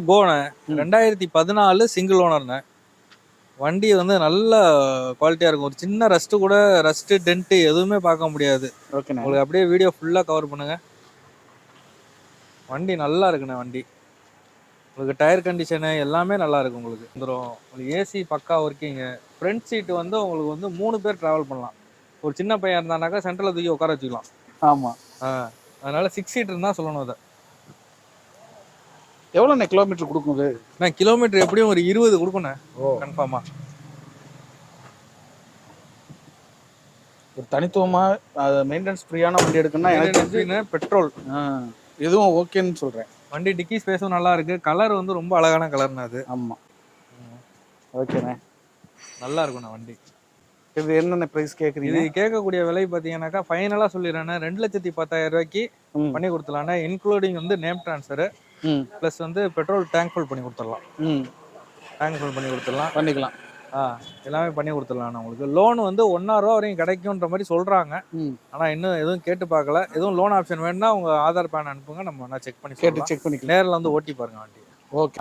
கோண்ணே 2014 single ஓனர்ண்ணே. வண்டி வந்து நல்ல குவாலிட்டியா இருக்கும். ஒரு சின்ன ரஸ்ட் டென்ட் எதுவுமே பார்க்க முடியாது. ஓகேண்ணே. உங்களுக்கு அப்படியே வீடியோ ஃபுல்லா கவர் பண்ணுங்க. வண்டி நல்லா இருக்குண்ணே. வண்டி உங்களுக்கு டயர் கண்டிஷனு எல்லாமே நல்லா இருக்கு. உங்களுக்கு வந்துடும். உங்களுக்கு ஏசி பக்கா ஒர்க்கிங்கு. ஃப்ரண்ட் சீட் வந்து உங்களுக்கு வந்து 3 பேர் டிராவல் பண்ணலாம். ஒரு சின்ன பையன் இருந்தானாக்கா சென்ட்ரல் தூக்கி உட்கார வச்சுக்கலாம். ஆமா. அதனால 6 சீட்டர் தான் சொல்லணும். அதை எவ்வளோண்ணே கிலோமீட்டர் கொடுக்கும் இது? நான் கிலோமீட்டர் எப்படியும் ஒரு 20 கொடுக்குண்ணே கன்ஃபார்மா. ஒரு தனித்துவமா மெயின்டெனன்ஸ் ஃப்ரீயான வண்டி எடுக்கணும்னா எனக்கு பெட்ரோல் எதுவும் ஓகேன்னு சொல்றேன். வண்டி டிக்கி ஸ்பேஸும் நல்லா இருக்கு. கலர் வந்து ரொம்ப அழகான கலர்னா அது. ஆமா. ஓகேண்ணே. நல்லா இருக்குண்ணா வண்டி. இது என்னென்ன பிரைஸ் கேட்குறீங்க? இது கேட்கக்கூடிய விலை பார்த்தீங்கன்னாக்கா ஃபைனலாக சொல்லிடுறேன். 2,10,000 ரூபாய்க்கு பண்ணி கொடுத்துலாண்ணே. இன்க்ளூடிங் வந்து நேம் ட்ரான்ஸ்ஃபரு ப்ளஸ் வந்து பெட்ரோல் டேங்க் ஃபுல் பண்ணி கொடுத்துடலாம். டேங்க் ஃபுல் பண்ணி கொடுத்துடலாம். பண்ணிக்கலாம். எல்லாமே பண்ணி கொடுத்துடலாம். உங்களுக்கு லோன் வந்து 1,000 ரூபா வரைக்கும் கிடைக்கும்ன்ற மாதிரி சொல்றாங்க. ஆனால் இன்னும் எதுவும் கேட்டு பார்க்கல. எதுவும் லோன் ஆப்ஷன் வேணும்னா உங்க ஆதார் பேன் அனுப்புங்க. நம்ம செக் பண்ணி கேட்டு செக் பண்ணிக்கலாம். நேரில் வந்து ஓட்டி பாருங்க வண்டி. ஓகே.